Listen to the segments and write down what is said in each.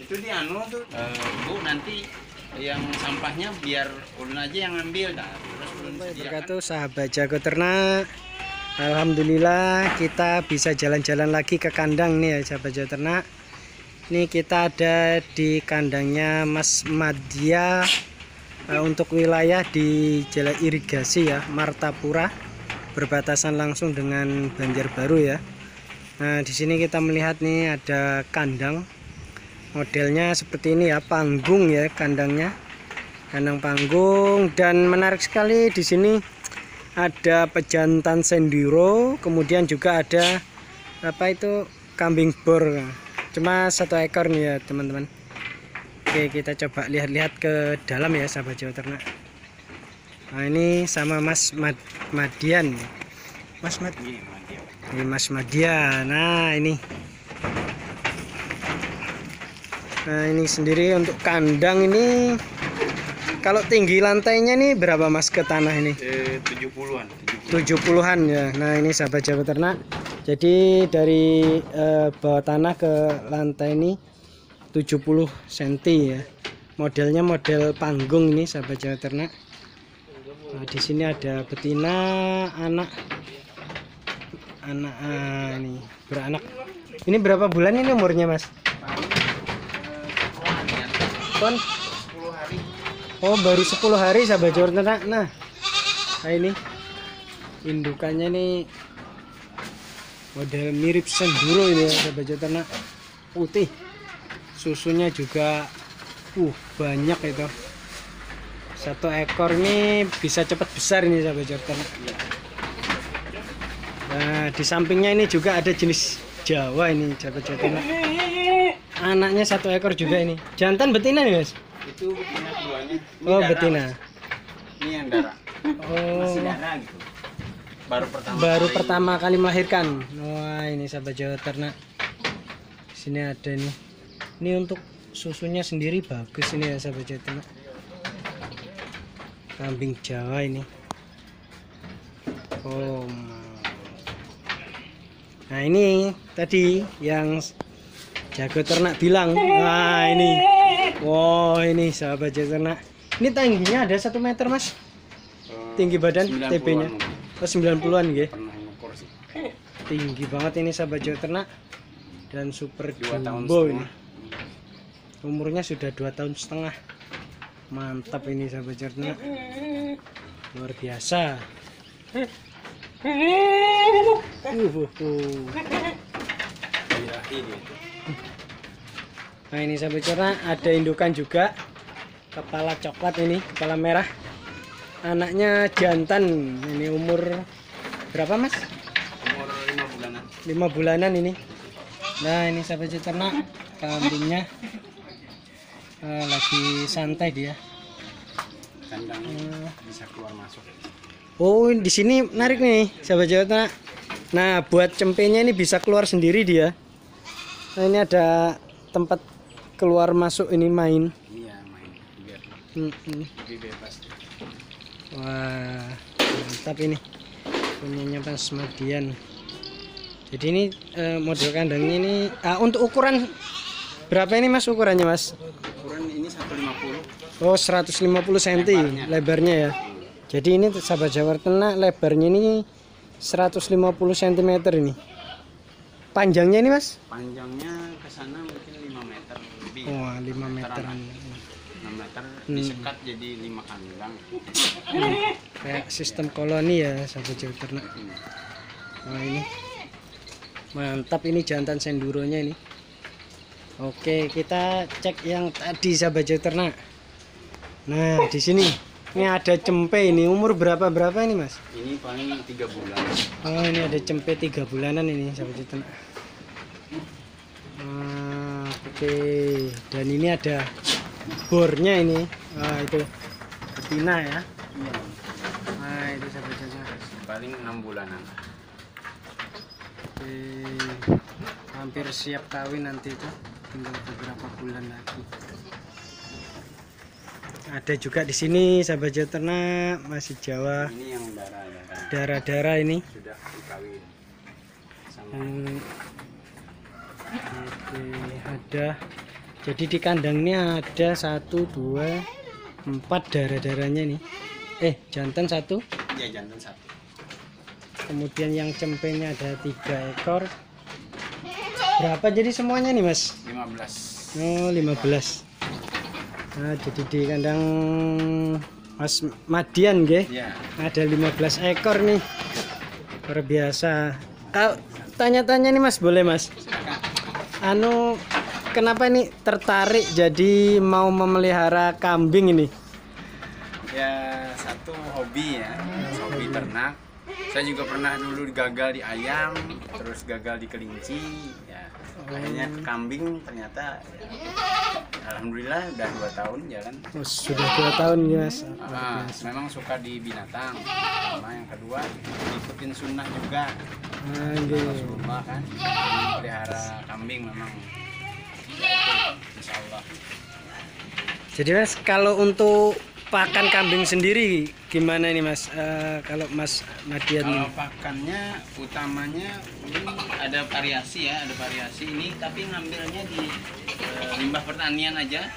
Itu di anu tuh, Bu, nanti yang sampahnya biar ulun aja yang ambil. Nah, terus ulun Berkatu sahabat jago ternak, alhamdulillah kita bisa jalan-jalan lagi ke kandang nih ya sahabat jago ternak. Ini kita ada di kandangnya Mas Madya untuk wilayah di Jalan Irigasi ya, Martapura, berbatasan langsung dengan Banjarbaru ya. Nah, di sini kita melihat nih ada kandang. Modelnya seperti ini ya, panggung ya kandangnya. Kandang panggung, dan menarik sekali di sini ada pejantan senduro, kemudian juga ada apa itu kambing bor. Cuma 1 ekor nih ya teman-teman. Oke, kita coba lihat-lihat ke dalam ya sahabat Jawa Ternak. Nah, ini sama Mas Madian. Mas Madian. Ini Mas Madian. Nah, ini sendiri untuk kandang ini. Kalau tinggi lantainya nih berapa Mas ke tanah ini? 70-an. 70-an ya. Nah, ini sahabat Jawa Ternak. Jadi dari bawah tanah ke lantai ini 70 cm ya. Modelnya model panggung ini sahabat Jawa Ternak. Nah, di sini ada betina, anak ini beranak. Ini berapa bulan ini umurnya Mas? Kon? 10 hari. Oh, baru 10 hari sahabat Jawa Ternak. Nah, ini indukannya nih model mirip senduro ini ya sahabat Jawa Ternak. Putih. Susunya juga banyak itu. 1 ekor ini bisa cepat besar ini sahabat Jawa Ternak. Nah, di sampingnya ini juga ada jenis Jawa ini sahabat Jawa Ternak. Anaknya 1 ekor juga ini. Jantan betina nih Mas? Itu betina keduanya. Ini Oh, darah, betina. Mas. Ini yang darah. Oh. Masih darah gitu. Baru pertama kali melahirkan. Wah, ini sahabat Jawa Ternak. Sini ada nih. Ini untuk susunya sendiri bagus ini ya sahabat Jawa Ternak. Kambing Jawa ini. Oh. Nah, ini tadi yang jago ternak bilang. Nah, ini. Wow, ini sahabat Jawa Ternak. Ini tingginya ada 1 meter Mas. Tinggi badan TB-nya. Oh, 90-an ya. Tinggi banget ini sahabat Jawa Ternak. Dan super jumbo ini. Umurnya sudah 2,5 tahun. Mantap ini sahabat Jawa Ternak. Luar biasa. Nah, ini sahabat Jawa Ternak, ada indukan juga. Kepala coklat ini, kepala merah. Anaknya jantan. Ini umur berapa Mas? Umur 5 bulanan. 5 bulanan ini. Nah, ini sahabat Jawa Ternak, kambingnya lagi santai dia. Kandangnya bisa keluar masuk. Oh, di sini menarik nih sahabat Jawa Ternak. Nah, buat cempenya ini bisa keluar sendiri dia. Nah, ini ada tempat keluar masuk ini main. Iya, main biar lebih bebas. Wah, mantap ini punyanya Mas Madian. Jadi ini model kandangnya ini untuk ukuran berapa ini Mas ukurannya Mas? Ukuran ini 150. Oh, 150 cm lebarnya ya. Jadi ini sahabat Jawa Ternak, lebarnya ini 150 cm ini. Panjangnya ini Mas? Panjangnya ke sana mungkin 5 meter lebih. Wah, 5 meteran. 6 meter disekat jadi 5 kandang. Kayak sistem koloni ya sahabat Jawa Ternak. Wah, ini mantap ini jantan senduronya ini. Oke, kita cek yang tadi sahabat Jawa Ternak. Nah, di sini ini ada cempe ini. Umur berapa ini Mas? Ini paling 3 bulan. Oh, ini ada cempe 3 bulanan ini sahabat Jawa Ternak. Oke, dan ini ada bornya ini. Wah, itu betina ya. Iya. Nah, itu sahabat Jawa Ternak. Paling 6 bulanan. Oke, hampir siap kawin nanti itu, tinggal beberapa bulan lagi. Ada juga di sini sahabat Jawa Ternak, masih Jawa. Ini yang Darah-darah ini. sudah dikawin. Sama Oke, ada Jadi di kandangnya ada 1, 2, 4 darah-darahnya nih. Jantan 1. Iya, jantan 1. Kemudian yang cempenya ada 3 ekor. Berapa jadi semuanya nih Mas? 15. Oh 15. Nah jadi di kandang Mas Madian nggih. Iya. Ada 15 ekor nih. Luar biasa. Kalau tanya-tanya nih Mas, boleh Mas? Silakan. Kenapa nih tertarik jadi mau memelihara kambing ini? Ya, satu hobi ya, hobi ternak. Saya juga pernah dulu gagal di ayam, terus gagal di kelinci. Ya, akhirnya ke kambing ternyata. Alhamdulillah udah 2 tahun jalan. Oh, sudah 2 tahun ya Mas. Memang suka di binatang. Sama yang kedua ikutin sunnah juga. Rasulullah kan, pelihara kambing memang. Ya, itu, insya Allah. Jadi Mas, kalau untuk pakan kambing sendiri gimana ini Mas? Kalau Mas Madian Kalau ini? pakannya utamanya ini ada variasi ya, ada variasi ini, tapi ngambilnya di limbah pertanian aja.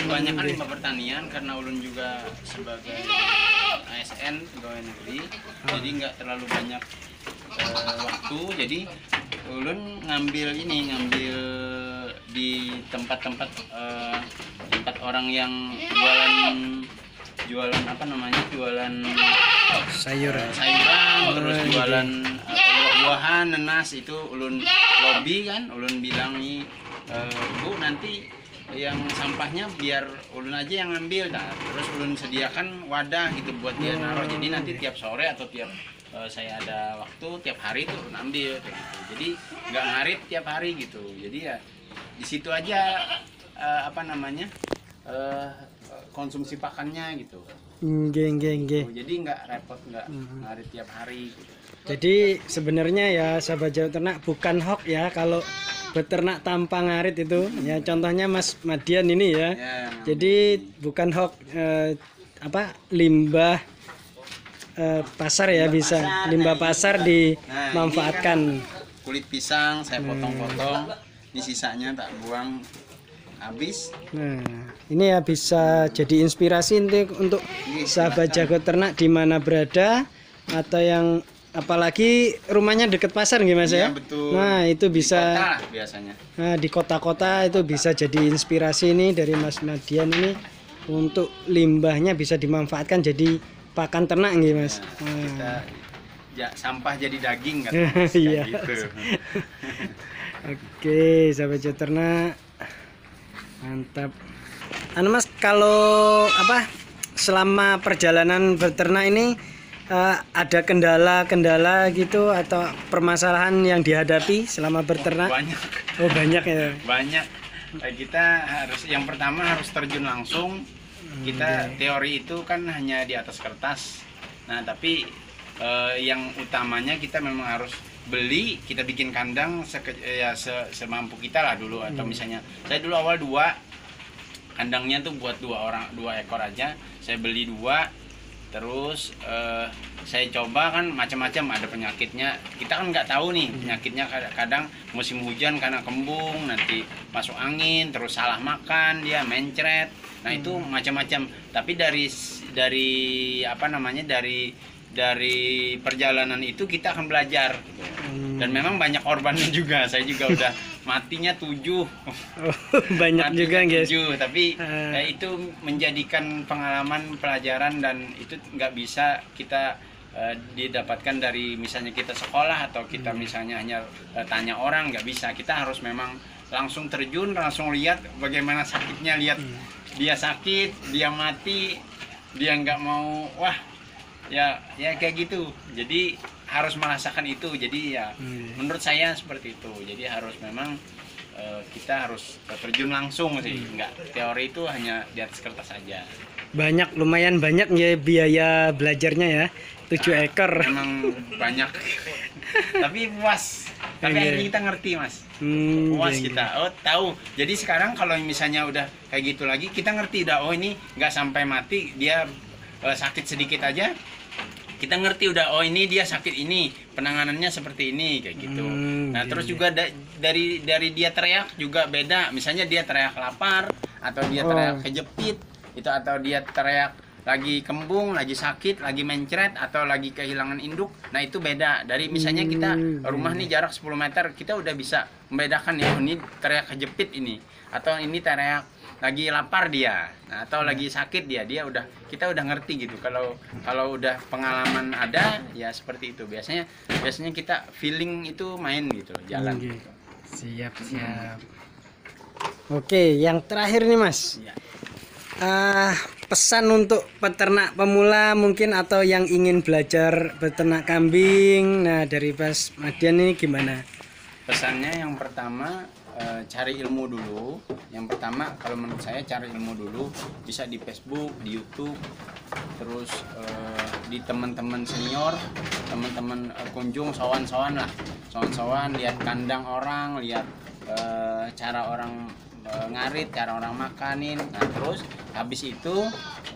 Kebanyakan limbah pertanian karena ulun juga sebagai ASN pegawai negeri, jadi nggak terlalu banyak waktu. Jadi ulun ngambil di tempat-tempat tempat orang yang jualan apa namanya, jualan sayuran, terus jualan buah-buahan, nanas. Itu ulun lobby kan, ulun bilang nih, Bu, nanti yang sampahnya biar ulun aja yang ngambil. Nah, terus ulun sediakan wadah gitu buat dia naruh. Jadi nanti tiap sore atau tiap saya ada waktu, tiap hari tuh ulun ambil kayak gitu. Jadi nggak ngarit tiap hari gitu. Jadi ya di situ aja apa namanya, konsumsi pakannya gitu. Jadi nggak repot, nggak ngarit tiap hari gitu. Jadi sebenarnya ya sahabat Jawa Ternak, bukan hoax ya kalau beternak tanpa ngarit itu ya, contohnya Mas Madian ini ya. Jadi bukan hoax, limbah pasar ya, bisa limbah pasar dimanfaatkan. Kulit pisang saya potong-potong, ini sisanya tak buang habis. Nah ini ya bisa jadi inspirasi untuk sahabat Jago Ternak di mana berada, atau yang apalagi rumahnya deket pasar nggih Mas ya? Betul. Nah itu bisa di kota biasanya. Nah di kota-kota itu bisa jadi inspirasi ini dari Mas Madian ini, untuk limbahnya bisa dimanfaatkan jadi pakan ternak nggih Mas. Sampah jadi daging kan. Iya. Gitu. Oke, sahabat Jawa Ternak, mantap. Mas, kalau selama perjalanan beternak ini ada kendala-kendala gitu atau permasalahan yang dihadapi selama beternak? Banyak. Oh banyak ya. Banyak. Kita yang pertama harus terjun langsung. Kita teori itu kan hanya di atas kertas. Nah tapi yang utamanya kita memang harus beli, kita bikin kandang semampu kita lah dulu. Atau misalnya saya dulu awal 2 kandangnya tuh buat 2 ekor aja. Saya beli 2, terus saya coba kan macam-macam, ada penyakitnya. Kita kan nggak tahu nih penyakitnya, kadang musim hujan karena kembung, nanti masuk angin, terus salah makan dia mencret. Nah itu macam-macam. Tapi dari apa namanya, dari perjalanan itu kita akan belajar. Dan memang banyak korbannya juga. Saya juga udah matinya 7. Banyak matinya juga guys. 7, tapi itu menjadikan pengalaman, pelajaran, dan itu nggak bisa kita didapatkan dari misalnya kita sekolah atau kita misalnya hanya tanya orang, nggak bisa. Kita harus memang langsung terjun, langsung lihat bagaimana sakitnya, lihat dia sakit, dia mati, dia nggak mau, wah ya kayak gitu. Jadi harus merasakan itu. Jadi ya menurut saya seperti itu. Jadi harus memang kita harus terjun langsung sih, nggak teori itu hanya di atas kertas saja. Lumayan banyak ya biaya belajarnya ya, 7 ekor. Memang banyak. Tapi puas. Tapi akhirnya kita ngerti Mas. Puas kita. Oh tahu. Jadi sekarang kalau misalnya udah kayak gitu lagi, kita ngerti udah, oh ini nggak sampai mati, dia sakit sedikit aja kita ngerti udah, oh ini dia sakit ini, penanganannya seperti ini kayak gitu. Nah terus juga dari dia teriak juga beda, misalnya dia teriak lapar atau dia teriak kejepit itu, atau dia teriak lagi kembung, lagi sakit, lagi mencret, atau lagi kehilangan induk. Nah itu beda. Dari misalnya kita rumah nih jarak 10 meter, kita udah bisa membedakan ya, ini teriak kejepit ini, atau ini teriak lagi lapar dia, nah, atau lagi sakit dia kita udah ngerti gitu. Kalau udah pengalaman ada ya seperti itu. Biasanya kita feeling itu main gitu, jalan gitu. Siap. Oke, yang terakhir nih Mas. Ya. Pesan untuk peternak pemula mungkin, atau yang ingin belajar beternak kambing. Nah dari Mas Madian ini gimana? Pesannya yang pertama, cari ilmu dulu. Yang pertama kalau menurut saya cari ilmu dulu, bisa di Facebook, di YouTube, terus di teman-teman senior, teman-teman kunjung, sowan-sowan lah, sowan-sowan, lihat kandang orang, lihat cara orang ngarit, cara orang makanin. Nah terus habis itu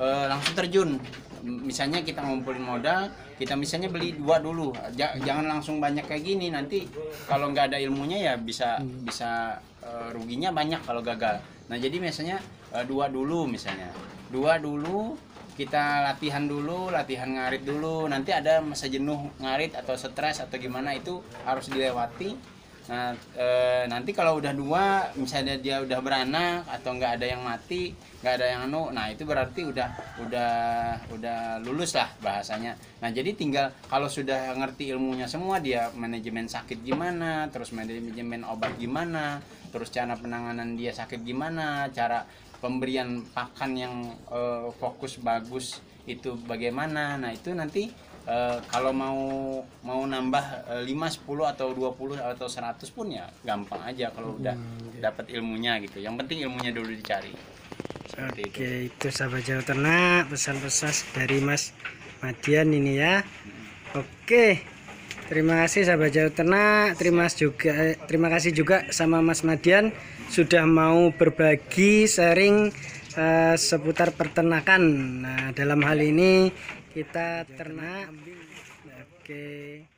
langsung terjun. Misalnya kita ngumpulin modal, kita misalnya beli 2 dulu, jangan langsung banyak kayak gini. Nanti kalau nggak ada ilmunya ya bisa ruginya banyak kalau gagal. Nah jadi misalnya 2 dulu, misalnya 2 dulu, kita latihan ngarit dulu. Nanti ada masa jenuh ngarit atau stres atau gimana, itu harus dilewati. Nah nanti kalau udah 2, misalnya dia udah beranak atau nggak ada yang mati, nggak ada yang nah itu berarti udah lulus lah bahasanya. Nah jadi tinggal kalau sudah ngerti ilmunya semua, dia manajemen sakit gimana, terus manajemen obat gimana, terus cara penanganan dia sakit gimana, cara pemberian pakan yang fokus bagus itu bagaimana. Nah itu nanti kalau mau nambah 5, 10 atau 20 atau 100 pun ya gampang aja kalau udah dapat ilmunya gitu. Yang penting ilmunya dulu dicari. Oke, itu sahabat Jawa Ternak, pesan-pesan dari Mas Madian ini ya. Oke, terima kasih sahabat Jawa Ternak. Terima kasih juga sama Mas Madian sudah mau berbagi sharing seputar peternakan. Nah dalam hal ini kita ternak. Oke.